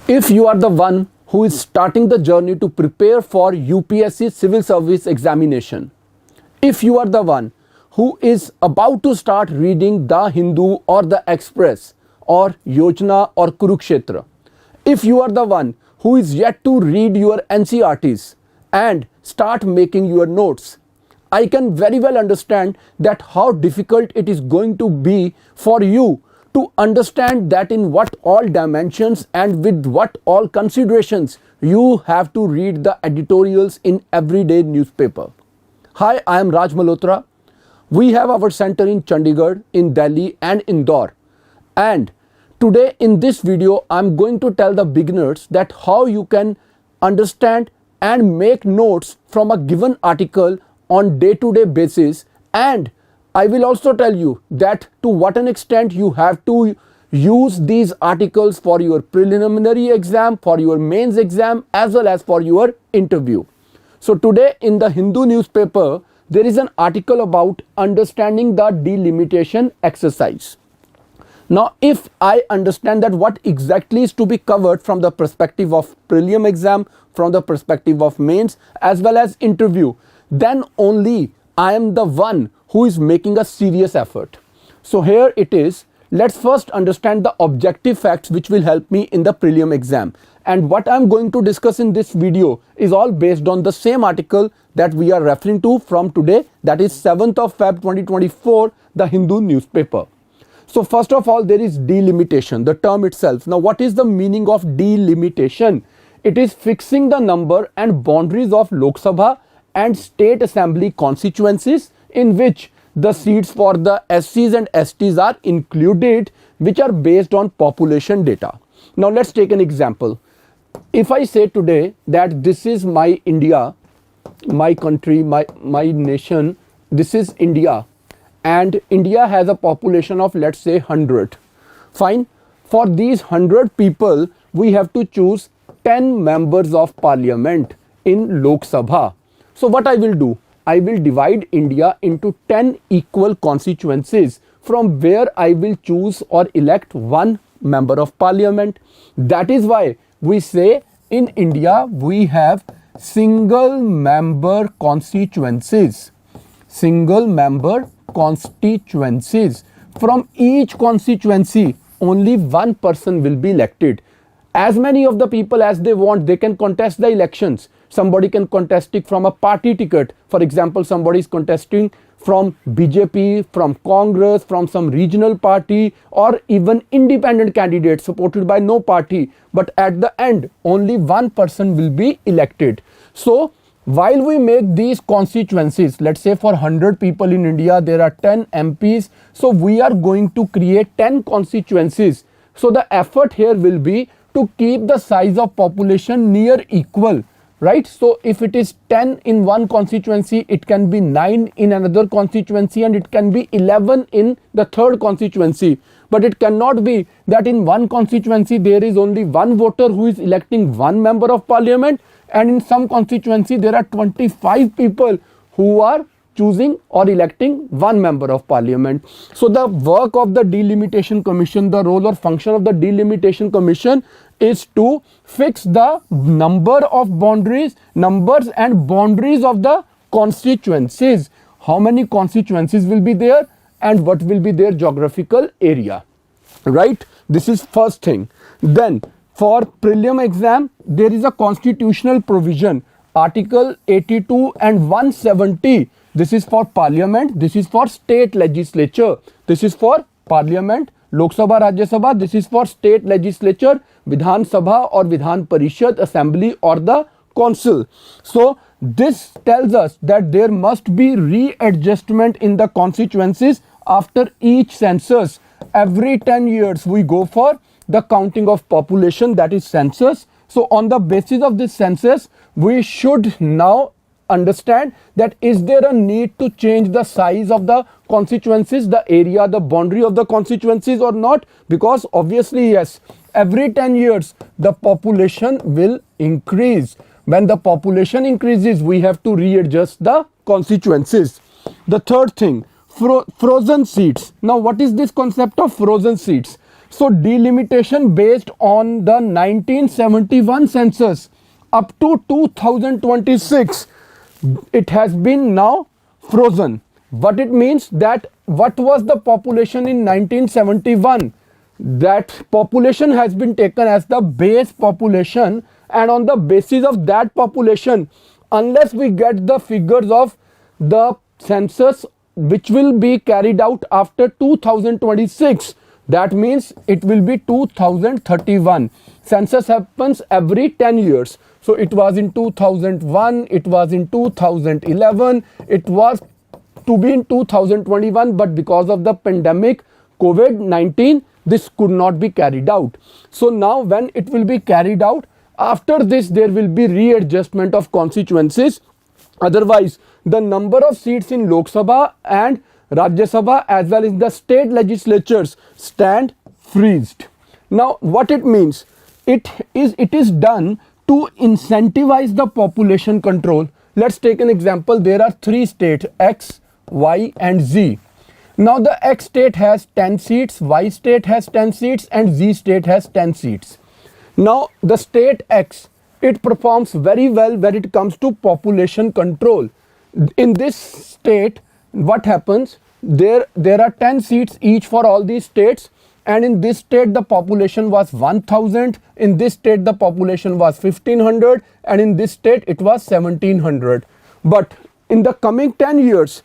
If you are the one who is starting the journey to prepare for UPSC civil service examination, if you are the one who is about to start reading The Hindu or The Express or Yojana or Kurukshetra, if you are the one who is yet to read your NCRTs and start making your notes, I can very well understand that how difficult it is going to be for you to understand that in what all dimensions and with what all considerations you have to read the editorials in everyday newspaper. Hi, I am Raj Malhotra. We have our center in Chandigarh, in Delhi and Indore. And today in this video, I'm going to tell the beginners that how you can understand and make notes from a given article on day-to-day basis, and I will also tell you that to what an extent you have to use these articles for your preliminary exam, for your mains exam, as well as for your interview. So today in the Hindu newspaper, there is an article about understanding the delimitation exercise. Now, if I understand that what exactly is to be covered from the perspective of prelim exam, from the perspective of mains, as well as interview, then only I am the one who is making a serious effort. So here it is. Let's first understand the objective facts which will help me in the prelim exam. And what I'm going to discuss in this video is all based on the same article that we are referring to from today, that is 7th of Feb 2024, the Hindu newspaper. So first of all, there is delimitation, the term itself. Now, what is the meaning of delimitation? It is fixing the number and boundaries of Lok Sabha and State Assembly constituencies in which the seats for the SCs and STs are included, which are based on population data. Now let's take an example. If I say today that this is my India, my country, my nation, this is India, and India has a population of, let's say, 100. Fine. For these 100 people, we have to choose 10 members of parliament in Lok Sabha. So what I will do, I will divide India into 10 equal constituencies from where I will choose or elect one member of parliament. That is why we say in India we have single member constituencies. Single member constituencies. From each constituency, only one person will be elected. As many of the people as they want, they can contest the elections. Somebody can contest it from a party ticket. For example, somebody is contesting from BJP, from Congress, from some regional party, or even independent candidate supported by no party. But at the end, only one person will be elected. So while we make these constituencies, let's say for 100 people in India, there are 10 MPs. So we are going to create 10 constituencies. So the effort here will be to keep the size of population near equal. Right? So if it is 10 in one constituency, it can be 9 in another constituency, and it can be 11 in the third constituency. But it cannot be that in one constituency there is only one voter who is electing one member of parliament, and in some constituency there are 25 people who are choosing or electing one member of parliament. So the work of the Delimitation Commission, the role or function of the Delimitation Commission is to fix the numbers and boundaries of the constituencies. How many constituencies will be there and what will be their geographical area, right? This is first thing. Then for prelim exam, there is a constitutional provision, Article 82 and 170. This is for parliament, this is for state legislature. This is for parliament, Lok Sabha, Rajya Sabha. This is for state legislature, Vidhan Sabha or Vidhan Parishad, assembly or the council. So this tells us that there must be readjustment in the constituencies after each census. Every 10 years we go for the counting of population, that is census. So on the basis of this census, we should now understand that is there a need to change the size of the constituencies, the area, the boundary of the constituencies or not? Because obviously yes, every 10 years the population will increase. When the population increases, we have to readjust the constituencies. The third thing, frozen seats. Now what is this concept of frozen seats? So delimitation based on the 1971 census up to 2026, it has been now frozen. What it means, that what was the population in 1971, that population has been taken as the base population, and on the basis of that population, unless we get the figures of the census which will be carried out after 2026, that means it will be 2031. Census happens every 10 years. So it was in 2001, it was in 2011, it was to be in 2021, but because of the pandemic COVID-19, this could not be carried out. So now when it will be carried out, after this there will be readjustment of constituencies. Otherwise, the number of seats in Lok Sabha and Rajya Sabha as well as the state legislatures stand freezed. Now what it means, it is done to incentivize the population control. Let's take an example. There are three states, X, Y and Z. Now the X state has 10 seats, Y state has 10 seats and Z state has 10 seats. Now the state X, it performs very well when it comes to population control. In this state, what happens, there are 10 seats each for all these states, and in this state the population was 1000, in this state the population was 1500, and in this state it was 1700. But in the coming 10 years,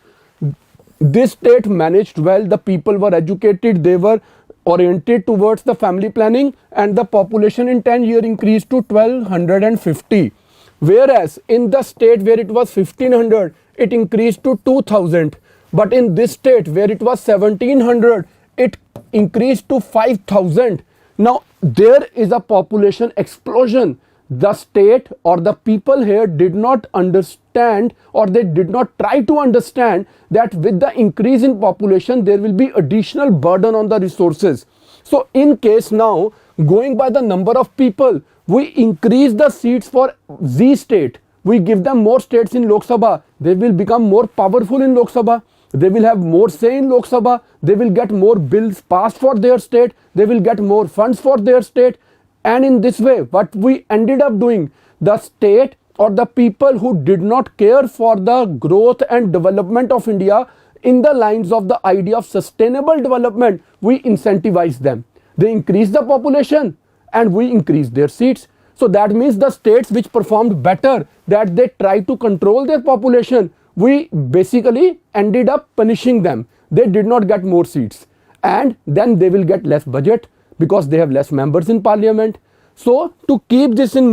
this state managed well, the people were educated, they were oriented towards the family planning, and the population in 10 years increased to 1250. Whereas in the state where it was 1500, it increased to 2000. But in this state where it was 1700, it increased to 5000. Now there is a population explosion. The state or the people here did not understand, or they did not try to understand, that with the increase in population there will be additional burden on the resources. So in case now, going by the number of people, we increase the seats for Z state, we give them more states in Lok Sabha, they will become more powerful in Lok Sabha, they will have more say in Lok Sabha, they will get more bills passed for their state, they will get more funds for their state. And in this way, what we ended up doing, the state or the people who did not care for the growth and development of India in the lines of the idea of sustainable development, we incentivize them. They increase the population and we increase their seats. So that means the states which performed better, that they try to control their population, we basically ended up punishing them. They did not get more seats, and then they will get less budget because they have less members in parliament. So to keeping this in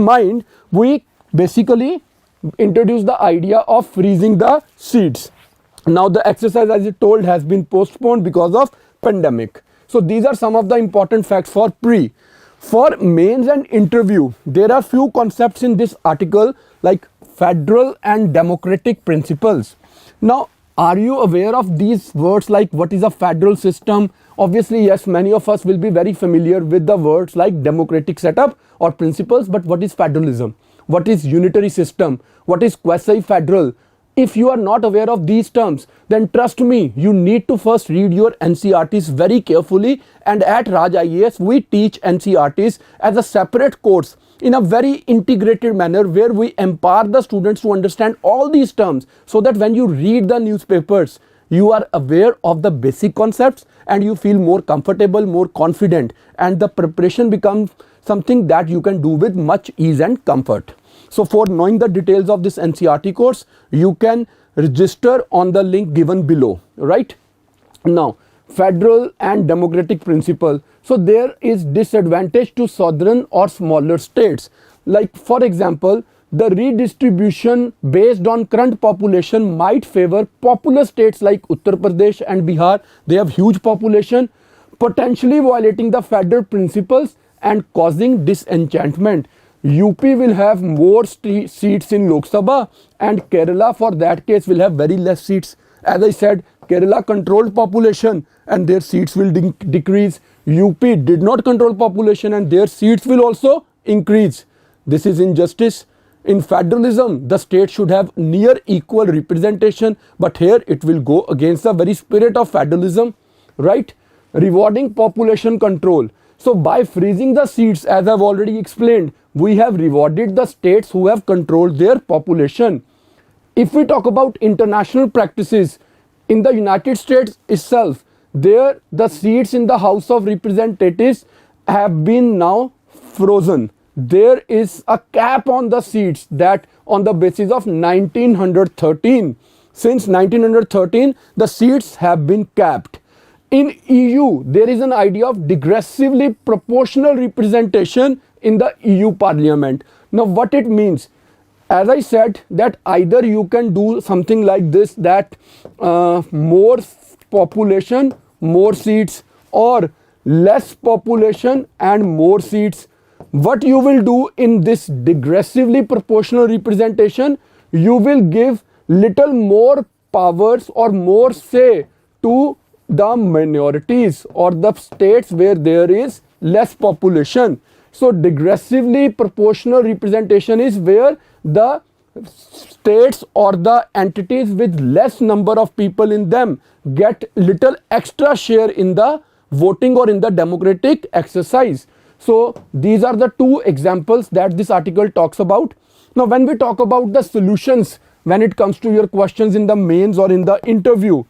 mind, we basically introduce the idea of freezing the seats. Now the exercise, as I told, has been postponed because of pandemic. So these are some of the important facts for pre. For mains and interview, there are few concepts in this article like federal and democratic principles. Now, are you aware of these words, like what is a federal system? Obviously, yes, many of us will be very familiar with the words like democratic setup or principles, but what is federalism? What is unitary system? What is quasi-federal? If you are not aware of these terms, then trust me, you need to first read your NCERTs very carefully. And at Raj IAS, we teach NCERTs as a separate course in a very integrated manner, where we empower the students to understand all these terms, so that when you read the newspapers, you are aware of the basic concepts and you feel more comfortable, more confident, and the preparation becomes something that you can do with much ease and comfort. So for knowing the details of this NCERT course, you can register on the link given below, right? Now, federal and democratic principle. So there is disadvantage to southern or smaller states. Like for example, the redistribution based on current population might favor populous states like Uttar Pradesh and Bihar. They have huge population, potentially violating the federal principles and causing disenchantment. UP will have more seats in Lok Sabha, and Kerala for that case will have very less seats. As I said, Kerala controlled population and their seats will decrease. UP did not control population and their seats will also increase. This is injustice. In federalism, the state should have near equal representation, but here it will go against the very spirit of federalism, right? rewarding population control. So by freezing the seats, as I've already explained, we have rewarded the states who have controlled their population. If we talk about international practices, in the United States itself, there the seats in the House of Representatives have been now frozen. There is a cap on the seats that on the basis of 1913. Since 1913, the seats have been capped. In EU, there is an idea of digressively proportional representation in the EU Parliament. Now, what it means? As I said, that either you can do something like this, that more population, more seats, or less population and more seats. What you will do in this digressively proportional representation, you will give little more powers or more say to the minorities or the states where there is less population. So digressively proportional representation is where the states or the entities with less number of people in them get little extra share in the voting or in the democratic exercise. So these are the two examples that this article talks about. Now when we talk about the solutions, when it comes to your questions in the mains or in the interview,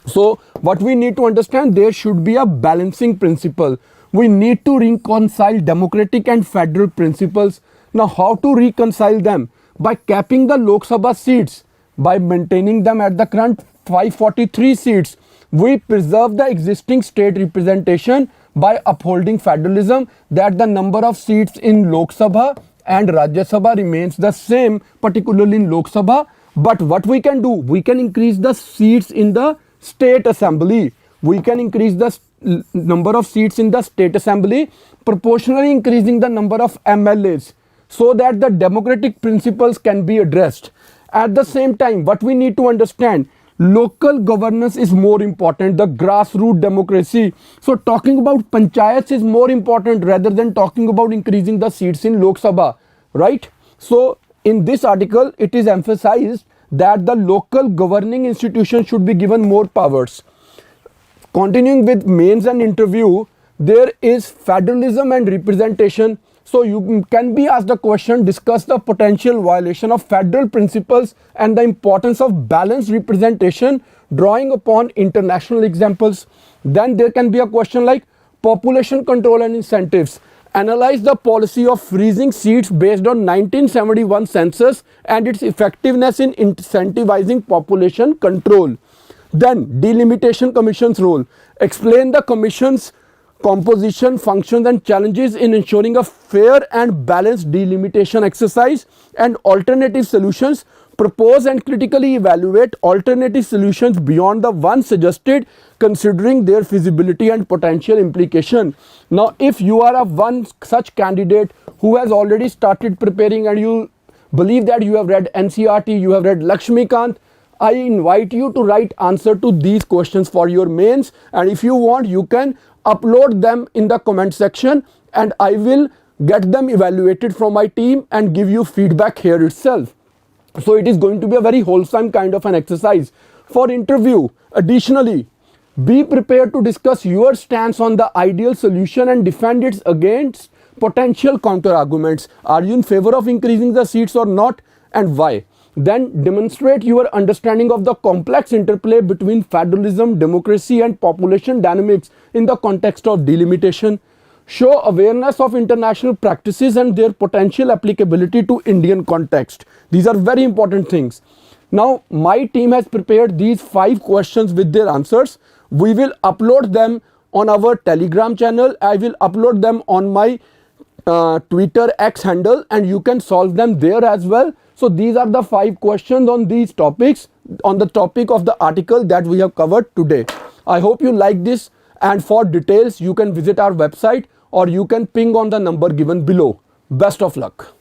so what we need to understand, there should be a balancing principle. We need to reconcile democratic and federal principles. Now how to reconcile them? By capping the Lok Sabha seats, by maintaining them at the current 543 seats, we preserve the existing state representation by upholding federalism, that the number of seats in Lok Sabha and Rajya Sabha remains the same, particularly in Lok Sabha. But what we can do, we can increase the seats in the state assembly. We can increase the number of seats in the state assembly, proportionally increasing the number of MLAs, so that the democratic principles can be addressed. At the same time, what we need to understand, local governance is more important, the grassroots democracy. So talking about panchayats is more important rather than talking about increasing the seats in Lok Sabha, right? So in this article, it is emphasized that the local governing institution should be given more powers. Continuing with mains and interview, there is federalism and representation. So you can be asked the question, discuss the potential violation of federal principles and the importance of balanced representation, drawing upon international examples. Then there can be a question like population control and incentives. Analyze the policy of freezing seats based on 1971 census and its effectiveness in incentivizing population control. Then delimitation commission's role. Explain the commission's composition, functions and challenges in ensuring a fair and balanced delimitation exercise and alternative solutions. Propose and critically evaluate alternative solutions beyond the one suggested, considering their feasibility and potential implication. Now, if you are a one such candidate who has already started preparing and you believe that you have read NCERT, you have read Lakshmikant, I invite you to write answer to these questions for your mains, and if you want, you can upload them in the comment section and I will get them evaluated from my team and give you feedback here itself. So it is going to be a very wholesome kind of an exercise. For interview, additionally, be prepared to discuss your stance on the ideal solution and defend it against potential counter arguments. Are you in favor of increasing the seats or not, and why? Then demonstrate your understanding of the complex interplay between federalism, democracy and population dynamics in the context of delimitation. Show awareness of international practices and their potential applicability to Indian context. These are very important things. Now, my team has prepared these 5 questions with their answers. We will upload them on our Telegram channel. I will upload them on my Twitter X handle and you can solve them there as well. So these are the 5 questions on these topics, on the topic of the article that we have covered today. I hope you like this, and for details you can visit our website or you can ping on the number given below. Best of luck.